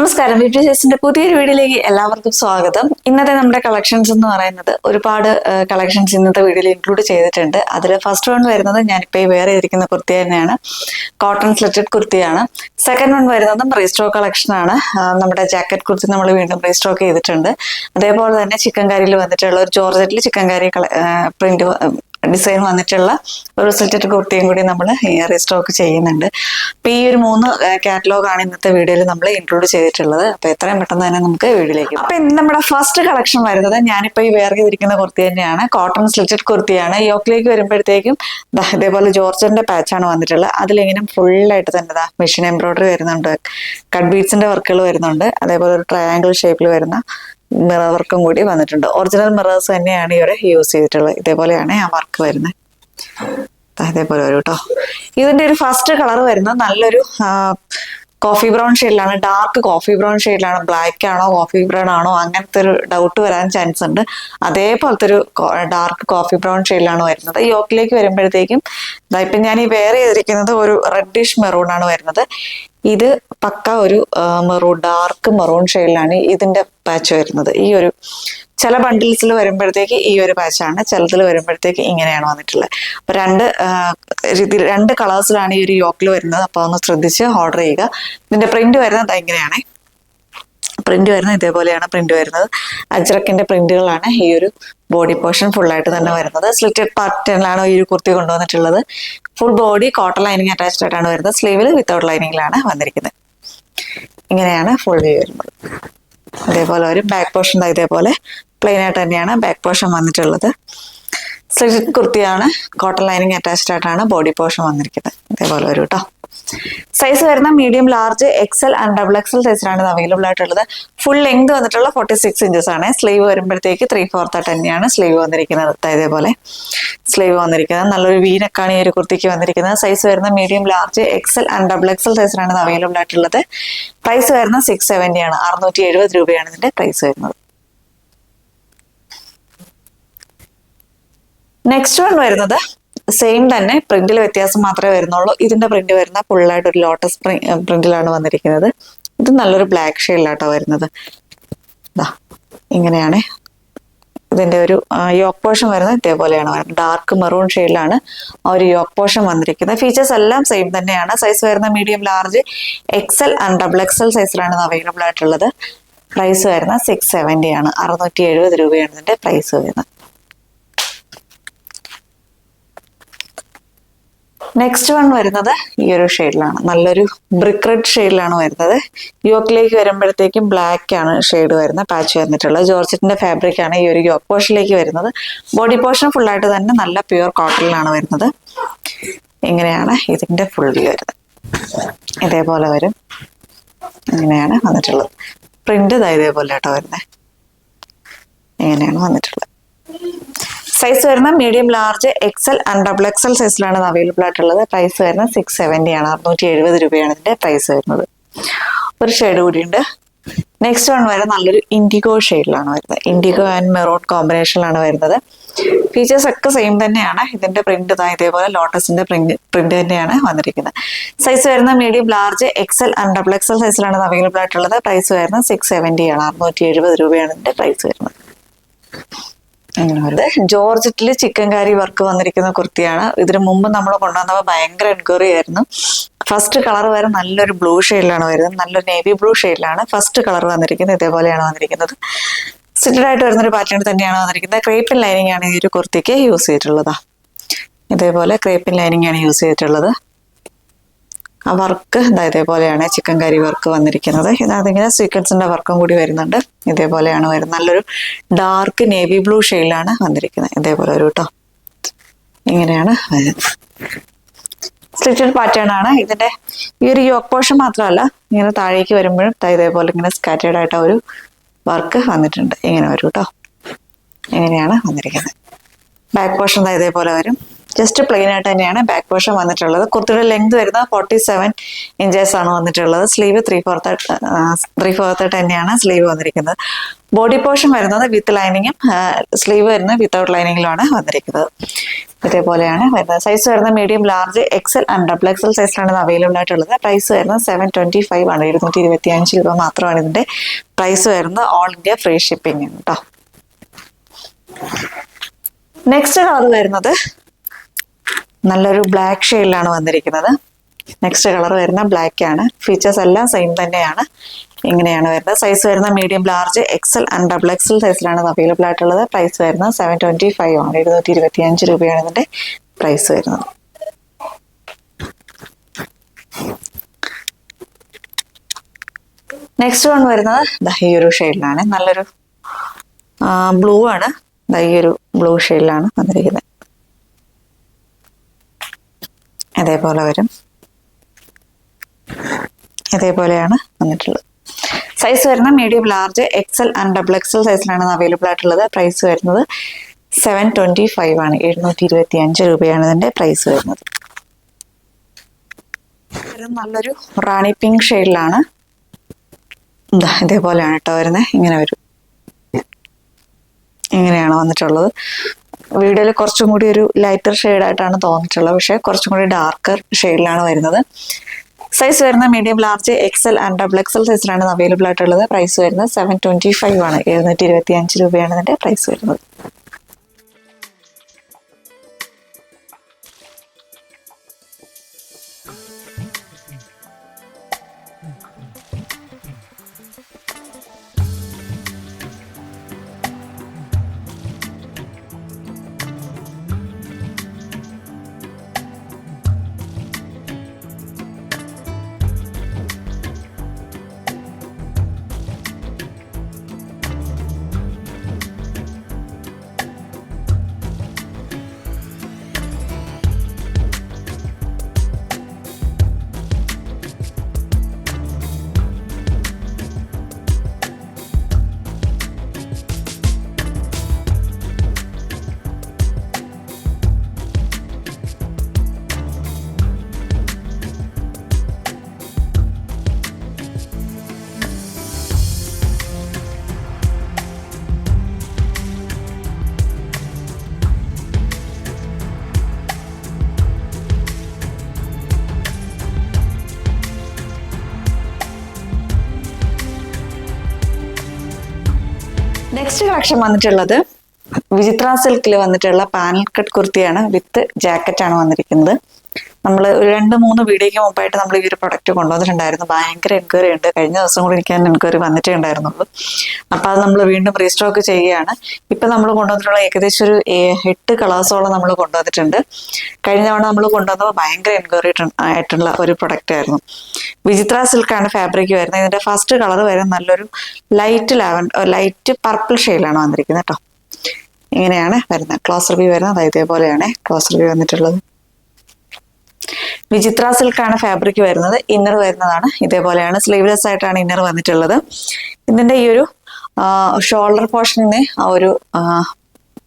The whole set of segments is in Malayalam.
നമസ്കാരം, വിപിഎസിന്റെ പുതിയൊരു വീഡിയോയിലേക്ക് എല്ലാവർക്കും സ്വാഗതം. ഇന്നത്തെ നമ്മുടെ കളക്ഷൻസ് എന്ന് പറയുന്നത് ഒരുപാട് കളക്ഷൻസ് ഇന്നത്തെ വീഡിയോയിൽ ഇൻക്ലൂഡ് ചെയ്തിട്ടുണ്ട്. അതിൽ ഫസ്റ്റ് വൺ വരുന്നത് ഞാനിപ്പോൾ ഈ വേറെ ഇരിക്കുന്ന കുർത്തി തന്നെയാണ്, കോട്ടൺ സ്ലിറ്റഡ് കുർത്തിയാണ്. സെക്കൻഡ് വൺ വരുന്നതും റീസ്റ്റോക്ക് കളക്ഷൻ ആണ്. നമ്മുടെ ജാക്കറ്റ് കുർത്തി നമ്മൾ വീണ്ടും റീസ്റ്റോക്ക് ചെയ്തിട്ടുണ്ട്. അതേപോലെ തന്നെ ചിക്കൻ കാരിയിൽ വന്നിട്ടുള്ള ഒരു ജോർജറ്റിൽ ചിക്കൻ കാരി പ്രിന്റ് ഡിസൈൻ വന്നിട്ടുള്ള ഒരു സ്ലിറ്റഡ് കുർത്തിയും കൂടി നമ്മൾ റീസ്റ്റോക്ക് ചെയ്യുന്നുണ്ട്. അപ്പൊ ഈ ഒരു 3 കാറ്റലോഗാണ് ഇന്നത്തെ വീഡിയോയിൽ നമ്മൾ ഇൻക്ലൂഡ് ചെയ്തിട്ടുള്ളത്. അപ്പൊ എത്രയും പെട്ടെന്ന് തന്നെ നമുക്ക് വീഡിയോയിലേക്ക്. അപ്പൊ ഇന്ന് നമ്മുടെ ഫസ്റ്റ് കളക്ഷൻ വരുന്നത് ഞാനിപ്പോ ഈ വേറെ ചെയ്തിരിക്കുന്ന കുർത്തി തന്നെയാണ്, കോട്ടൺ സ്ലിറ്റഡ് കുർത്തിയാണ്. യോക്കിലേക്ക് വരുമ്പോഴത്തേക്കും ഇതേപോലെ ജോർജറ്റിന്റെ പാച്ചാണ് വന്നിട്ടുള്ളത്. അതിലിങ്ങനെ ഫുള്ളായിട്ട് തന്നെ മെഷീൻ എംബ്രോയിഡറി വരുന്നുണ്ട്, കട്ട് ബീഡ്സിന്റെ വർക്കുകൾ വരുന്നുണ്ട്. അതേപോലെ ഒരു ട്രയാങ്കിൾ ഷേപ്പിൽ വരുന്ന മിറർ വർക്കും കൂടി വന്നിട്ടുണ്ട്. ഒറിജിനൽ മിറേഴ്സ് തന്നെയാണ് ഇവരെ യൂസ് ചെയ്തിട്ടുള്ളത്. ഇതേപോലെയാണ് ആ വർക്ക് വരുന്നത്. അതേപോലെ വരും കേട്ടോ. ഇതിന്റെ ഒരു ഫസ്റ്റ് കളർ വരുന്നത് നല്ലൊരു കോഫി ബ്രൗൺ ഷെയ്ഡിലാണ്, ഡാർക്ക് കോഫി ബ്രൗൺ ഷെയ്ഡിലാണ്. ബ്ലാക്ക് ആണോ കോഫി ബ്രൗൺ ആണോ അങ്ങനത്തെ ഒരു ഡൗട്ട് വരാൻ ചാൻസ് ഉണ്ട്. അതേപോലത്തെ ഒരു ഡാർക്ക് കോഫി ബ്രൗൺ ഷെയ്ഡിലാണ് വരുന്നത്. യോക്കിലേക്ക് വരുമ്പോഴത്തേക്കും ഇപ്പം ഞാൻ ഈ വെയർ ചെയ്തിരിക്കുന്നത് ഒരു റെഡിഷ് മെറൂൺ ആണ് വരുന്നത്. ഇത് പക്ക ഒരു മെറൂൺ, ഡാർക്ക് മെറൂൺ ഷെയ്ഡിലാണ് ഇതിന്റെ പാച്ച് വരുന്നത്. ഈ ഒരു ചില ബണ്ടിൽസിൽ വരുമ്പോഴത്തേക്ക് ഈ ഒരു പാച്ചാണ്, ചിലതിൽ വരുമ്പോഴത്തേക്ക് ഇങ്ങനെയാണ് വന്നിട്ടുള്ളത്. അപ്പൊ രണ്ട് കളേഴ്സിലാണ് ഈ ഒരു യോക്കിൽ വരുന്നത്. അപ്പൊ ഒന്ന് ശ്രദ്ധിച്ച് ഓർഡർ ചെയ്യുക. ഇതിന്റെ പ്രിന്റ് വരുന്നത് ഇങ്ങനെയാണ്. പ്രിന്റ് വരുന്നത് ഇതേപോലെയാണ് പ്രിന്റ് വരുന്നത്. അജ്രക്കിന്റെ പ്രിന്റുകളാണ് ഈ ഒരു ബോഡി പോർഷൻ ഫുള്ളായിട്ട് തന്നെ വരുന്നത്. സ്ലിറ്റഡ് പാറ്റേണിലാണ് ഈ ഒരു കുർത്തി കൊണ്ടുവന്നിട്ടുള്ളത്. Full body cotton lining attached ആയിട്ടാണ് വരുന്നത്. സ്ലീവിൽ വിത്തൗട്ട് ലൈനിങ്ങിലാണ് വന്നിരിക്കുന്നത്. ഇങ്ങനെയാണ് ഫുൾ വ്യൂ വരുന്നത്. അതേപോലെ ഒരു ബാക്ക് പോർഷൻ ഇതേപോലെ പ്ലെയിൻ ആയിട്ട് തന്നെയാണ് ബാക്ക് പോർഷൻ വന്നിട്ടുള്ളത്. സ്ലിറ്റഡ് കുർത്തിയാണ്, കോട്ടൺ ലൈനിങ് അറ്റാച്ച്ഡ് ആയിട്ടാണ് ബോഡി പോർഷൻ വന്നിരിക്കുന്നത്. ഇതേപോലെ വരും കേട്ടോ. സൈസ് വരുന്ന medium, large, XL and double XL സൈസിലാണ് ഇത് അവൈലബിൾ ആയിട്ടുള്ളത്. ഫുൾ ലെങ്ത് വന്നിട്ടുള്ള 46 ഇഞ്ചസ് ആണ്. സ്ലീവ് വരുമ്പോഴത്തേക്ക് 3/4 തന്നെയാണ് സ്ലീവ് വന്നിരിക്കുന്നത്. ഇതേപോലെ സ്ലീവ് വന്നിരിക്കുന്നത്. നല്ലൊരു വീനക്കാണ് ഈ ഒരു കുർത്തിക്ക് വന്നിരിക്കുന്നത്. സൈസ് വരുന്ന medium, large, XL and double XL സൈസിലാണ് ഇത് അവൈലബിൾ ആയിട്ടുള്ളത്. പ്രൈസ് വരുന്നത് 670 ആണ്. 670 രൂപയാണ് ഇതിന്റെ പ്രൈസ് വരുന്നത്. നെക്സ്റ്റ് വൺ വരുന്നത് സെയിം തന്നെ, പ്രിന്റിൽ വ്യത്യാസം മാത്രമേ വരുന്നുള്ളൂ. ഇതിന്റെ പ്രിന്റ് വരുന്ന ഫുള്ളായിട്ട് ഒരു ലോട്ടസ് പ്രിന്റിലാണ് വന്നിരിക്കുന്നത്. ഇത് നല്ലൊരു ബ്ലാക്ക് ഷെയ്ഡിലാട്ടോ വരുന്നത്. ഇങ്ങനെയാണ് ഇതിന്റെ ഒരു യോക്ക് പോർഷൻ വരുന്നത്. ഇതേപോലെയാണ് വരുന്നത്. ഡാർക്ക് മെറൂൺ ഷെയ്ഡിലാണ് ആ ഒരു യോക്ക് പോർഷൻ വന്നിരിക്കുന്നത്. ഫീച്ചേഴ്സ് എല്ലാം സെയിം തന്നെയാണ്. സൈസ് വരുന്ന medium, large, XL and double XL സൈസിലാണ് അവൈലബിൾ ആയിട്ടുള്ളത്. പ്രൈസ് വരുന്നത് 670 ആണ്. 670 രൂപയാണ് ഇതിന്റെ പ്രൈസ് വരുന്നത്. നെക്സ്റ്റ് വൺ വരുന്നത് ഈ ഒരു ഷെയ്ഡിലാണ്, നല്ലൊരു ബ്രിക്ക് റെഡ് ഷെയ്ഡിലാണ് വരുന്നത്. യോക്കിലേക്ക് വരുമ്പോഴത്തേക്കും ബ്ലാക്ക് ആണ് ഷെയ്ഡ് വരുന്ന പാച്ച് വന്നിട്ടുള്ളത്. ജോർജറ്റിന്റെ ഫാബ്രിക് ആണ് ഈ ഒരു യോക്ക് പോർഷനിലേക്ക് വരുന്നത്. ബോഡി പോർഷൻ ഫുള്ളായിട്ട് തന്നെ നല്ല പ്യുവർ കോട്ടണിലാണ് വരുന്നത്. ഇങ്ങനെയാണ് ഇതിന്റെ ഫുൾ വ്യൂ വരുന്നത്. ഇതേപോലെ വരും. ഇങ്ങനെയാണ് വന്നിട്ടുള്ളത്. പ്രിന്റ് ഇതേപോലെ ആട്ടോ വരുന്നത്. ഇങ്ങനെയാണ് വന്നിട്ടുള്ളത്. സൈസ് വരുന്ന medium, large, XL and double XL സൈസിലാണ് അവൈലബിൾ ആയിട്ടുള്ളത്. പ്രൈസ് വരുന്നത് 670 ആണ്. 670 രൂപയാണ് ഇതിന്റെ പ്രൈസ് വരുന്നത്. ഒരു ഷെയ്ഡ് കൂടിയുണ്ട്. നെക്സ്റ്റ് വൺ വരെ നല്ലൊരു ഇൻഡിഗോ ഷെയ്ഡിലാണ് വരുന്നത്. ഇൻഡിഗോ ആൻഡ് മെറൂൺ കോമ്പിനേഷനിലാണ് വരുന്നത്. ഫീച്ചേഴ്സ് ഒക്കെ സെയിം തന്നെയാണ്. ഇതിന്റെ പ്രിന്റ് ഇതേപോലെ ലോട്ടസിന്റെ പ്രിന്റ് തന്നെയാണ് വന്നിരിക്കുന്നത്. സൈസ് വരുന്ന medium, large, XL and double XL സൈസിലാണ് അവൈലബിൾ ആയിട്ടുള്ളത്. പ്രൈസ് വരുന്നത് 670 ആണ്. 670 രൂപയാണ് ഇതിന്റെ പ്രൈസ് വരുന്നത്. അങ്ങനെ വരുന്നത് ജോർജറ്റില് ചിക്കൻ കാരി വർക്ക് വന്നിരിക്കുന്ന കുർത്തിയാണ്. ഇതിനു മുമ്പ് നമ്മൾ കൊണ്ടുവന്നപ്പോൾ ഭയങ്കര എൻക്വയറി ആയിരുന്നു. ഫസ്റ്റ് കളർ വരെ നല്ലൊരു ബ്ലൂ ഷെയ്ഡിലാണ് വരുന്നത്. നല്ലൊരു നേവി ബ്ലൂ ഷെയ്ഡിലാണ് ഫസ്റ്റ് കളർ വന്നിരിക്കുന്നത്. ഇതേപോലെയാണ് വന്നിരിക്കുന്നത്. സിറ്റഡ് ആയിട്ട് വരുന്നൊരു പാറ്റേൺ തന്നെയാണ് വന്നിരിക്കുന്നത്. ക്രേപ്പിൻ ലൈനിങ് ആണ് ഈ ഒരു കുർത്തിക്ക് യൂസ് ചെയ്തിട്ടുള്ളത്. ഇതേപോലെ ക്രേപ്പിൻ ലൈനിങ് ആണ് യൂസ് ചെയ്തിട്ടുള്ളത്. ആ വർക്ക് ഇതേപോലെയാണ് ചിക്കൻ കറി വർക്ക് വന്നിരിക്കുന്നത്. അതിങ്ങനെ സീക്വൻസിന്റെ വർക്കും കൂടി വരുന്നുണ്ട്. ഇതേപോലെയാണ് വരുന്നത്. നല്ലൊരു ഡാർക്ക് നേവി ബ്ലൂ ഷെയ്ഡിലാണ് വന്നിരിക്കുന്നത്. ഇതേപോലെ ഒരു കേട്ടോ. ഇങ്ങനെയാണ് വരുന്നത്. സ്ലിറ്റഡ് പാറ്റേൺ ആണ്. ഇതിന്റെ ഈ ഒരു യോക്ക് പോർഷൻ മാത്രമല്ല, ഇങ്ങനെ താഴേക്ക് വരുമ്പോഴും ഇതേപോലെ ഇങ്ങനെ സ്കാറ്റേർഡ് ആയിട്ട് ഒരു വർക്ക് വന്നിട്ടുണ്ട്. ഇങ്ങനെ വരും കേട്ടോ. ഇങ്ങനെയാണ് വന്നിരിക്കുന്നത്. ബാക്ക് പോർഷൻ ഇതേപോലെ വരും. ജസ്റ്റ് പ്ലെയിൻ ആയിട്ട് തന്നെയാണ് ബാക്ക് പോർഷൻ വന്നിട്ടുള്ളത്. കുർത്തിയുടെ ലെങ്ത് വരുന്നത് 47 ഇഞ്ചസ് ആണ് വന്നിട്ടുള്ളത്. സ്ലീവ് 3/4 തന്നെയാണ് സ്ലീവ് വന്നിരിക്കുന്നത്. ബോഡി പോർഷൻ വരുന്നത് വിത്ത് ലൈനിങ്ങും സ്ലീവ് വരുന്നത് വിത്തൗട്ട് ലൈനിങ്ങിലുമാണ് വന്നിരിക്കുന്നത്. ഇതേപോലെയാണ് വരുന്നത്. സൈസ് വരുന്നത് medium, large, XL and double XL സൈസിലാണ് ഇത് അവൈലബിൾ ആയിട്ടുള്ളത്. പ്രൈസ് വരുന്നത് 725 ആണ്. 725 രൂപ മാത്രമാണ് ഇതിന്റെ പ്രൈസ് വരുന്നത്. ഓൾ ഇന്ത്യ ഫ്രീ ഷിപ്പിംഗ് ആണ് കേട്ടോ. നെക്സ്റ്റ് കളർ വരുന്നത് നല്ലൊരു ബ്ലാക്ക് ഷെയ്ഡിലാണ് വന്നിരിക്കുന്നത്. നെക്സ്റ്റ് കളർ വരുന്ന ബ്ലാക്ക് ആണ്. ഫീച്ചേഴ്സ് എല്ലാം സെയിം തന്നെയാണ്. ഇങ്ങനെയാണ് വരുന്നത്. സൈസ് വരുന്ന medium, large, XL and double XL സൈസിലാണ് അവൈലബിൾ ആയിട്ടുള്ളത്. പ്രൈസ് വരുന്നത് 725 ആണ്. 725 രൂപയാണ് ഇതിന്റെ പ്രൈസ് വരുന്നത്. നെക്സ്റ്റ് വൺ വരുന്നത് ഈ ഒരു ഷെയ്ഡിലാണ്. നല്ലൊരു ബ്ലൂ ആണ്. ഈ ഒരു ബ്ലൂ ഷെയ്ഡിലാണ് വന്നിരിക്കുന്നത്. അതേപോലെ വരും. ഇതേപോലെയാണ് വന്നിട്ടുള്ളത്. സൈസ് വരുന്ന medium, large, XL and double XL സൈസിലാണ് അവൈലബിൾ ആയിട്ടുള്ളത്. പ്രൈസ് വരുന്നത് 725 ആണ്. 725 രൂപയാണ് ഇതിന്റെ പ്രൈസ് വരുന്നത്. നല്ലൊരു റാണി പിങ്ക് ഷെയ്ഡിലാണ്. ഇതേപോലെയാണ് കേട്ടോ വരുന്നത്. ഇങ്ങനെ വരും. ഇങ്ങനെയാണ് വന്നിട്ടുള്ളത്. വീഡിയോയിൽ കുറച്ചും കൂടി ഒരു ലൈറ്റർ ഷെയ്ഡായിട്ടാണ് തോന്നിയിട്ടുള്ളത്. പക്ഷെ കുറച്ചും കൂടി ഡാർക്കർ ഷെയ്ഡിലാണ് വരുന്നത്. സൈസ് വരുന്ന medium, large, XL and double XL സൈസിലാണ് അവൈലബിൾ ആയിട്ടുള്ളത്. പ്രൈസ് വരുന്നത് 725 ആണ്. 725 രൂപയാണ് ഇതിന്റെ പ്രൈസ് വരുന്നത്. നെക്സ്റ്റ് കളക്ഷൻ വന്നിട്ടുള്ളത് വിചിത്ര സിൽക്കിൽ വന്നിട്ടുള്ള പാനൽ കട്ട് കുർത്തിയാണ്. വിത്ത് ജാക്കറ്റ് ആണ് വന്നിരിക്കുന്നത്. നമ്മൾ ഒരു 2-3 വീഡിയോയ്ക്ക് മുമ്പായിട്ട് നമ്മൾ ഈ ഒരു പ്രൊഡക്റ്റ് കൊണ്ടുവന്നിട്ടുണ്ടായിരുന്നു. ഭയങ്കര എൻക്വയറി ഉണ്ട്. കഴിഞ്ഞ ദിവസം കൂടി എനിക്ക് എൻക്വയറി വന്നിട്ടേ ഉണ്ടായിരുന്നുള്ളൂ. അപ്പൊ അത് നമ്മൾ വീണ്ടും റീസ്റ്റോക്ക് ചെയ്യുകയാണ്. ഇപ്പൊ നമ്മൾ കൊണ്ടുവന്നിട്ടുള്ള ഏകദേശം ഒരു 8 കളേഴ്സോളം നമ്മൾ കൊണ്ടുവന്നിട്ടുണ്ട്. കഴിഞ്ഞ തവണ നമ്മൾ കൊണ്ടുവന്നപ്പോൾ ഭയങ്കര എൻക്വയറി ആയിട്ടുള്ള ഒരു പ്രൊഡക്റ്റ് ആയിരുന്നു. വിചിത്ര സിൽക്കാണ് ഫാബ്രിക് വരുന്നത്. ഇതിന്റെ ഫസ്റ്റ് കളർ വരുന്നത് നല്ലൊരു ലൈറ്റ് പർപ്പിൾ ഷെയ്ഡിലാണ് വന്നിരിക്കുന്നത് കേട്ടോ. ഇങ്ങനെയാണ് വരുന്നത്. ക്ലോസ് റിവ്യൂ വരുന്നത് ഇതേപോലെയാണ് ക്ലോസ് റിവ്യൂ വന്നിട്ടുള്ളത്. വിചിത്ര സിൽക്കാണ് ഫാബ്രിക് വരുന്നത്. ഇന്നർ വരുന്നതാണ് ഇതേപോലെയാണ്. സ്ലീവ്ലെസ് ആയിട്ടാണ് ഇന്നർ വന്നിട്ടുള്ളത്. ഇതിന്റെ ഈ ഒരു ഷോൾഡർ പോർഷനിന്ന് ആ ഒരു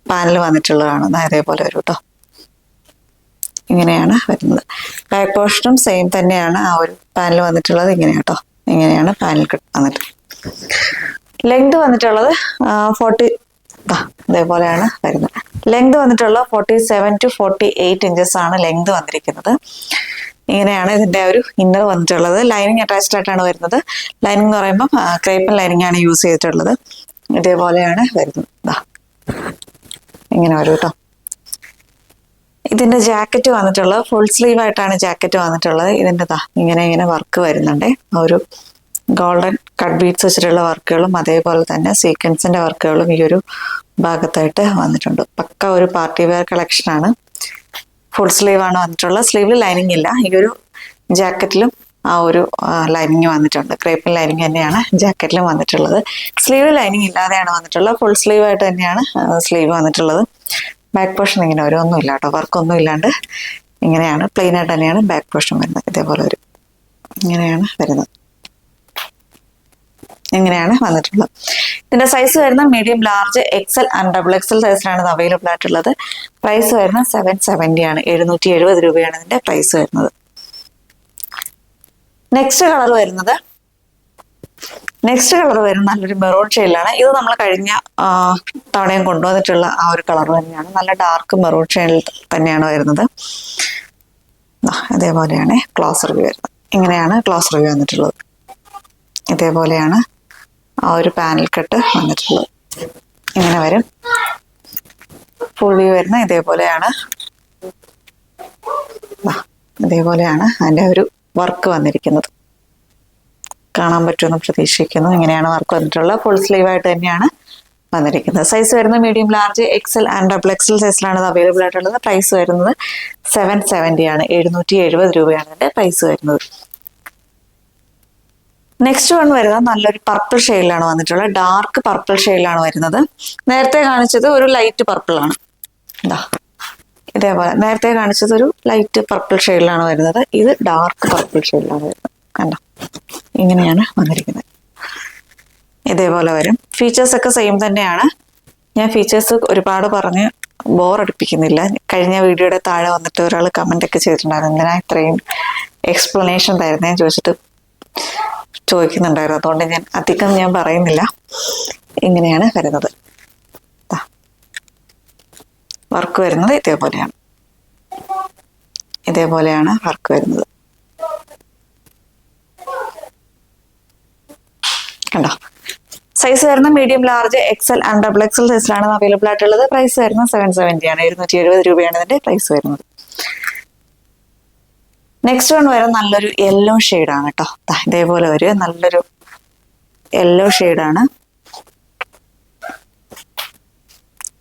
പാനൽ വന്നിട്ടുള്ളതാണ്. ഇതേപോലെ വരും കേട്ടോ. ഇങ്ങനെയാണ് വരുന്നത്. ബാക്ക് പോർഷനും സെയിം തന്നെയാണ്. ആ ഒരു പാനൽ വന്നിട്ടുള്ളത് ഇങ്ങനെയാണ് കേട്ടോ. ഇങ്ങനെയാണ് പാനൽ വന്നിട്ടുള്ളത്. ലെങ്ത് വന്നിട്ടുള്ളത് 40 ഇതേപോലെയാണ് വരുന്നത്. ലെങ്ത് വന്നിട്ടുള്ള 47 to 48 ഇഞ്ചസ് ആണ് ലെങ്ത് വന്നിരിക്കുന്നത്. ഇങ്ങനെയാണ് ഇതിന്റെ ഒരു ഇന്നർ വന്നിട്ടുള്ളത്. ലൈനിങ് അറ്റാച്ച്ഡ് ആയിട്ടാണ് വരുന്നത്. ലൈനിങ് എന്ന് പറയുമ്പോൾ ക്രേപ്പൻ ലൈനിങ് ആണ് യൂസ് ചെയ്തിട്ടുള്ളത്. ഇതേപോലെയാണ് വരുന്നത്. ഇങ്ങനെ വരും കേട്ടോ. ഇതിന്റെ ജാക്കറ്റ് വന്നിട്ടുള്ളത് ഫുൾ സ്ലീവ് ആയിട്ടാണ് ജാക്കറ്റ് വന്നിട്ടുള്ളത്. ഇതിന്റെ ഇങ്ങനെ വർക്ക് വരുന്നുണ്ട്. ഒരു ഗോൾഡൻ കട്ട് ബീഡ്സ് വെച്ചിട്ടുള്ള വർക്കുകളും അതേപോലെ തന്നെ സീക്വൻസിന്റെ വർക്കുകളും ഈ ഒരു ഭാഗത്തായിട്ട് വന്നിട്ടുണ്ട്. പക്ക ഒരു പാർട്ടി വെയർ കളക്ഷൻ ആണ്. ഫുൾ സ്ലീവ് ആണ് വന്നിട്ടുള്ളത്. സ്ലീവിൽ ലൈനിങ് ഇല്ല. ഈ ഒരു ജാക്കറ്റിലും ആ ഒരു ലൈനിങ് വന്നിട്ടുണ്ട്. ക്രേപ്പൻ ലൈനിങ് തന്നെയാണ് ജാക്കറ്റിലും വന്നിട്ടുള്ളത്. സ്ലീവ് ലൈനിങ് ഇല്ലാതെയാണ് വന്നിട്ടുള്ളത്. ഫുൾ സ്ലീവ് ആയിട്ട് തന്നെയാണ് സ്ലീവ് വന്നിട്ടുള്ളത്. ബാക്ക് പോർഷൻ ഇങ്ങനെ വരും. ഒന്നും ഇല്ല കേട്ടോ. വർക്കൊന്നും ഇല്ലാണ്ട് ഇങ്ങനെയാണ് പ്ലെയിൻ ആയിട്ട് തന്നെയാണ് ബാക്ക് പോർഷൻ വരുന്നത്. ഇതേപോലെ വരും. ഇങ്ങനെയാണ് വരുന്നത്. ഇങ്ങനെയാണ് വന്നിട്ടുള്ളത്. ഇതിന്റെ സൈസ് വരുന്ന medium, large, XL and double XL സൈസിലാണ് ഇത് അവൈലബിൾ ആയിട്ടുള്ളത്. പ്രൈസ് വരുന്നത് 770 ആണ്. 770 രൂപയാണ് ഇതിന്റെ പ്രൈസ് വരുന്നത്. നെക്സ്റ്റ് കളർ വരുന്നത് നല്ലൊരു മെറൂൺ ഷെയ്ഡിലാണ്. ഇത് നമ്മൾ കഴിഞ്ഞ തവണയും കൊണ്ടുവന്നിട്ടുള്ള ആ ഒരു കളർ തന്നെയാണ്. നല്ല ഡാർക്ക് മെറൂൺ ഷെയ്ഡിൽ തന്നെയാണ് വരുന്നത്. ഇതേപോലെയാണ് ക്ലോസ് റിവ്യൂ വരുന്നത്. ഇങ്ങനെയാണ് ക്ലോസ് റിവ്യൂ വന്നിട്ടുള്ളത്. ഇതേപോലെയാണ് ആ ഒരു പാനൽ കട്ട് വന്നിട്ടുള്ളത്. ഇങ്ങനെ വരും. ഫുൾ വ്യൂ വരുന്ന ഇതേപോലെയാണ് അതിന്റെ ഒരു വർക്ക് വന്നിരിക്കുന്നത്. കാണാൻ പറ്റുമെന്ന് പ്രതീക്ഷിക്കുന്നു. ഇങ്ങനെയാണ് വർക്ക് വന്നിട്ടുള്ളത്. ഫുൾ സ്ലീവ് ആയിട്ട് തന്നെയാണ് വന്നിരിക്കുന്നത്. സൈസ് വരുന്നത് medium, large, XL and double XL സൈസിലാണ് ഇത് അവൈലബിൾ ആയിട്ടുള്ളത്. പ്രൈസ് വരുന്നത് 770 ആണ്. 770 രൂപയാണ് ഇതിന്റെ പ്രൈസ് വരുന്നത്. നെക്സ്റ്റ് വൺ വരുന്നത് നല്ലൊരു പർപ്പിൾ ഷെയ്ഡിലാണ് വന്നിട്ടുള്ളത്. ഡാർക്ക് പർപ്പിൾ ഷെയ്ഡിലാണ് വരുന്നത്. നേരത്തെ കാണിച്ചത് ഒരു ലൈറ്റ് പർപ്പിൾ ആണ്. ഇതേപോലെ നേരത്തെ കാണിച്ചത് ഒരു ലൈറ്റ് പർപ്പിൾ ഷെയ്ഡിലാണ് വരുന്നത്. ഇത് ഡാർക്ക് പർപ്പിൾ ഷെയ്ഡിലാണ് വരുന്നത്. കണ്ടോ, ഇങ്ങനെയാണ് വന്നിരിക്കുന്നത്. ഇതേപോലെ വരും. ഫീച്ചേഴ്സ് ഒക്കെ സെയിം തന്നെയാണ്. ഞാൻ ഫീച്ചേഴ്സ് ഒരുപാട് പറഞ്ഞ് ബോറടിപ്പിക്കുന്നില്ല. കഴിഞ്ഞ വീഡിയോയുടെ താഴെ വന്നിട്ട് ഒരാൾ കമന്റ് ഒക്കെ ചെയ്തിട്ടുണ്ടായിരുന്നു, എന്തിനാ ഇത്രയും എക്സ്പ്ലനേഷൻ തരുന്നേ ചോദിക്കുന്നുണ്ടായിരുന്നു. അതുകൊണ്ട് ഞാൻ അധികം പറയുന്നില്ല. ഇങ്ങനെയാണ് വരുന്നത്. വർക്ക് വരുന്നത് ഇതേപോലെയാണ് വർക്ക് വരുന്നത്. കണ്ടോ, സൈസ് വരുന്ന medium, large, XL and double XL സൈസിലാണ് അവൈലബിൾ ആയിട്ടുള്ളത്. പ്രൈസ് വരുന്നത് 770 ആണ്. 770 രൂപയാണ് ഇതിന്റെ പ്രൈസ് വരുന്നത്. നെക്സ്റ്റ് വൺ വരുന്നത് നല്ലൊരു യെല്ലോ ഷെയ്ഡാണ് കേട്ടോ. ഇതേപോലെ ഒരു നല്ലൊരു യെല്ലോ ഷെയ്ഡാണ്.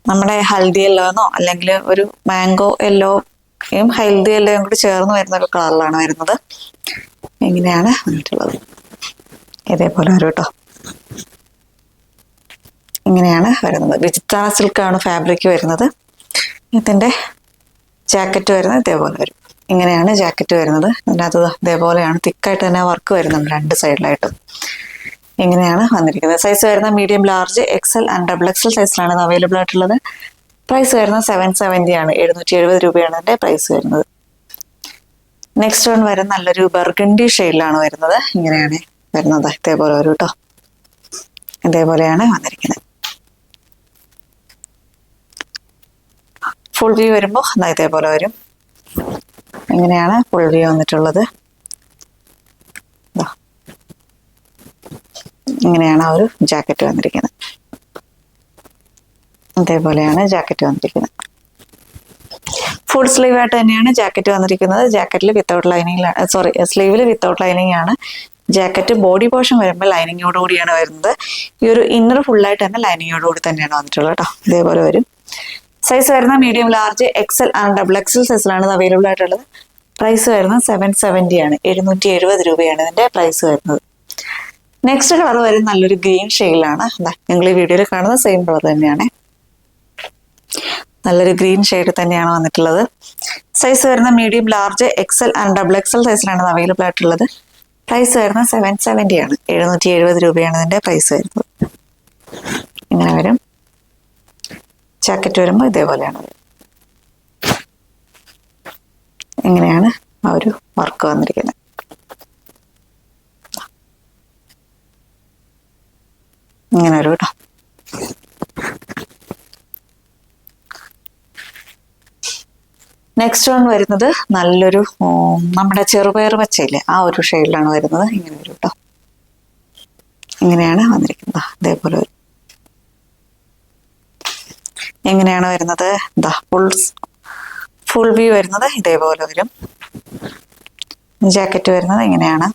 നമ്മുടെ ഹൽദി യെല്ലോന്നോ അല്ലെങ്കിൽ ഒരു മാംഗോ യെല്ലോയും ഹൽദി യെല്ലോയും കൂടി ചേർന്ന് വരുന്ന ഒരു കളറിലാണ് വരുന്നത്. ഇങ്ങനെയാണ് വന്നിട്ടുള്ളത്. ഇതേപോലെ വരും കേട്ടോ. ഇങ്ങനെയാണ് വരുന്നത്. വിചിത്ര സിൽക്കാണ് ഫാബ്രിക് വരുന്നത്. ഇതിന്റെ ജാക്കറ്റ് വരുന്നത് ഇതേപോലെ വരും. ഇങ്ങനെയാണ് ജാക്കറ്റ് വരുന്നത്. അതിനകത്ത് ഇതേപോലെയാണ് തിക്കായിട്ട് തന്നെ വർക്ക് വരുന്നുണ്ട് രണ്ട് സൈഡിലായിട്ടും. ഇങ്ങനെയാണ് വന്നിരിക്കുന്നത്. സൈസ് വരുന്ന medium, large, XL and double XL സൈസിലാണ് ഇത് അവൈലബിൾ ആയിട്ടുള്ളത്. പ്രൈസ് വരുന്നത് 770 ആണ്. 770 രൂപയാണ് ഇതിന്റെ പ്രൈസ് വരുന്നത്. നെക്സ്റ്റ് വൺ വരുന്ന നല്ലൊരു ബർഗണ്ടി ഷെയ്ഡിലാണ് വരുന്നത്. ഇങ്ങനെയാണ് വരുന്നത്. ഇതേപോലെ വരും കേട്ടോ. ഇതേപോലെയാണ് വന്നിരിക്കുന്നത്. ഫുൾ വ്യൂ വരുമ്പോൾ ഇതേപോലെ വരും. ഇങ്ങനെയാണ് ഫുൾ വ്യൂ വന്നിട്ടുള്ളത്. ഇങ്ങനെയാണ് ആ ഒരു ജാക്കറ്റ് വന്നിരിക്കുന്നത്. ഇതേപോലെയാണ് ജാക്കറ്റ് വന്നിരിക്കുന്നത്. ഫുൾ സ്ലീവ് ആയിട്ട് തന്നെയാണ് ജാക്കറ്റ് വന്നിരിക്കുന്നത്. ജാക്കറ്റിൽ വിത്തൗട്ട് ലൈനിങ്ങിലാണ്, സ്ലീവിൽ വിത്തൗട്ട് ലൈനിങ് ആണ്. ജാക്കറ്റ് ബോഡി പോർഷൻ വരുമ്പോൾ ലൈനിങ്ങോടുകൂടിയാണ് വരുന്നത്. ഈ ഒരു ഇന്നർ ഫുള്ളായിട്ട് തന്നെ ലൈനിങ്ങോടുകൂടി തന്നെയാണ് വന്നിട്ടുള്ളത് കേട്ടോ. ഇതേപോലെ വരും. സൈസ് വരുന്ന medium, large, XL and double XL സൈസിലാണ് ഇത് അവൈലബിൾ ആയിട്ടുള്ളത്. പ്രൈസ് വരുന്നത് 770 ആണ്. 770 രൂപയാണ് ഇതിന്റെ പ്രൈസ് വരുന്നത്. നെക്സ്റ്റ് കളർ വരും നല്ലൊരു ഗ്രീൻ ഷെയ്ഡിലാണ്. നിങ്ങൾ ഈ വീഡിയോയിൽ കാണുന്ന സെയിം കളർ തന്നെയാണ്. നല്ലൊരു ഗ്രീൻ ഷെയ്ഡ് തന്നെയാണ് വന്നിട്ടുള്ളത്. സൈസ് വരുന്ന medium, large, XL and double XL സൈസിലാണ് ഇത് അവൈലബിൾ ആയിട്ടുള്ളത്. പ്രൈസ് വരുന്നത് 770 ആണ്. 770 രൂപയാണ് ഇതിന്റെ പ്രൈസ് വരുന്നത്. ഇങ്ങനെ വരും. ജാക്കറ്റ് വരുമ്പോൾ ഇതേപോലെയാണ്. ഇങ്ങനെയാണ് ആ ഒരു വർക്ക് വന്നിരിക്കുന്നത്. ഇങ്ങനെ ഒരു കേട്ടോ. നെക്സ്റ്റ് വൺ വരുന്നത് നല്ലൊരു നമ്മുടെ ചെറുപയർ പച്ചയില്ലേ ആ ഒരു ഷെയ്ഡിലാണ് വരുന്നത്. ഇങ്ങനെ വരും കേട്ടോ. ഇങ്ങനെയാണ് വന്നിരിക്കുന്നത്. ഇതേപോലെ വരും. എങ്ങനെയാണ് വരുന്നത്? ഫുൾ വ്യൂ വരുന്നത് ഇതേപോലെ വരും. ജാക്കറ്റ് വരുന്നത് ഇങ്ങനെയാണ്.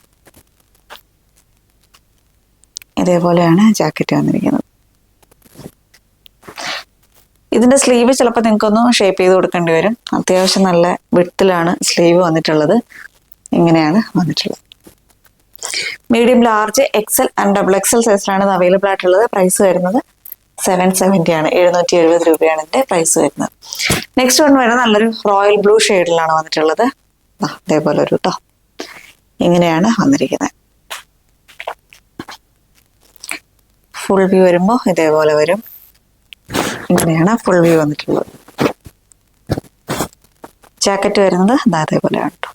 ഇതേപോലെയാണ് ജാക്കറ്റ് വന്നിരിക്കുന്നത്. ഇതിന്റെ സ്ലീവ് ചിലപ്പോൾ നിങ്ങൾക്കൊന്ന് ഷേപ്പ് ചെയ്ത് കൊടുക്കേണ്ടി വരും. അത്യാവശ്യം നല്ല വിഡ്ത്തിലാണ് സ്ലീവ് വന്നിട്ടുള്ളത്. ഇങ്ങനെയാണ് വന്നിട്ടുള്ളത്. Medium, large, XL and double XL സൈസിലാണ് ഇത് അവൈലബിൾ ആയിട്ടുള്ളത്. പ്രൈസ് വരുന്നത് 770 ആണ്. 770 രൂപയാണ് ഇതിന്റെ പ്രൈസ് വരുന്നത്. നെക്സ്റ്റ് വൺ വരുന്നത് നല്ലൊരു റോയൽ ബ്ലൂ ഷെയ്ഡിലാണ് വന്നിട്ടുള്ളത്. അതേപോലെ ഒരു കേട്ടോ. ഇങ്ങനെയാണ് വന്നിരിക്കുന്നത്. ഫുൾ വ്യൂ വരുമ്പോൾ ഇതേപോലെ വരും. ഇങ്ങനെയാണ് ഫുൾ വ്യൂ വന്നിട്ടുള്ളത്. ജാക്കറ്റ് വരുന്നത് അതേപോലെയാണ് കേട്ടോ.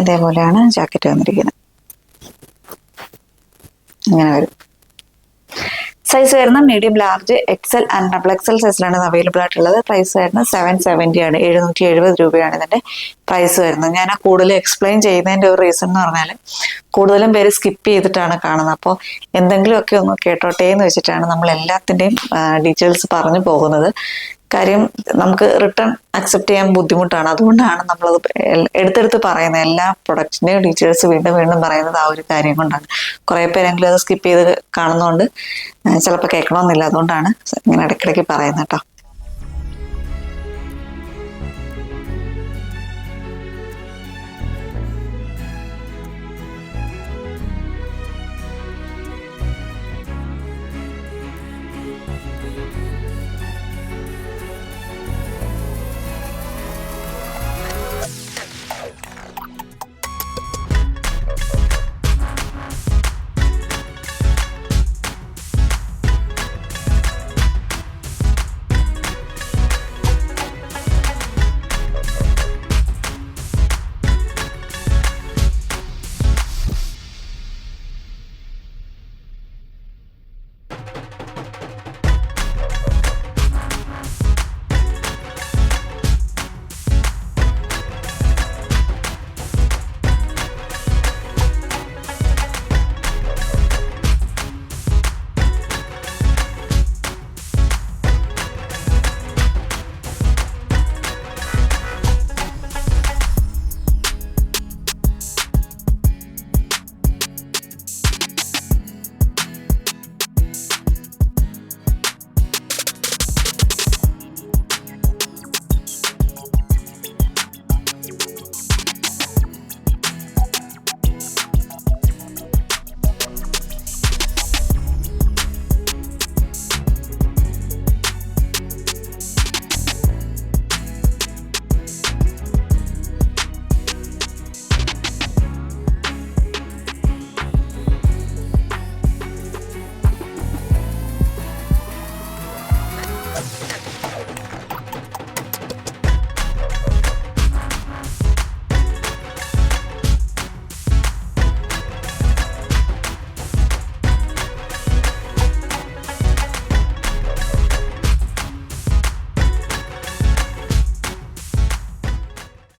ഇതേപോലെയാണ് ജാക്കറ്റ് വന്നിരിക്കുന്നത്. ഇങ്ങനെ വരും. സൈസ് വരുന്ന medium, large, XL and double XL സൈസിലാണ് അവൈലബിൾ ആയിട്ടുള്ളത്. പ്രൈസ് വരുന്നത് 770 ആണ്. 770 രൂപയാണ് ഇതിന്റെ പ്രൈസ് വരുന്നത്. ഞാൻ കൂടുതൽ എക്സ്പ്ലെയിൻ ചെയ്യുന്നതിന്റെ ഒരു റീസൺ എന്ന് പറഞ്ഞാൽ കൂടുതലും പേര് സ്കിപ്പ് ചെയ്തിട്ടാണ് കാണുന്നത്. അപ്പോൾ എന്തെങ്കിലുമൊക്കെ ഒന്ന് കേട്ടോട്ടെ എന്ന് വെച്ചിട്ടാണ് നമ്മൾ എല്ലാത്തിൻ്റെയും ഡീറ്റെയിൽസ് പറഞ്ഞു പോകുന്നത്. കാര്യം നമുക്ക് റിട്ടേൺ അക്സെപ്റ്റ് ചെയ്യാൻ ബുദ്ധിമുട്ടാണ്. അതുകൊണ്ടാണ് നമ്മളത് എടുത്തെടുത്ത് പറയുന്നത്. എല്ലാ പ്രൊഡക്റ്റിൻ്റെയും ഡീറ്റെയിൽസ് വീണ്ടും വീണ്ടും പറയുന്നത് ആ ഒരു കാര്യം കൊണ്ടാണ്. കുറേ പേരെങ്കിലും അത് സ്കിപ്പ് ചെയ്ത് കാണുന്നതുകൊണ്ട് ചിലപ്പോൾ കേൾക്കണമെന്നില്ല. അതുകൊണ്ടാണ് ഇങ്ങനെ ഇടയ്ക്കിടയ്ക്ക് പറയുന്നത് കേട്ടോ.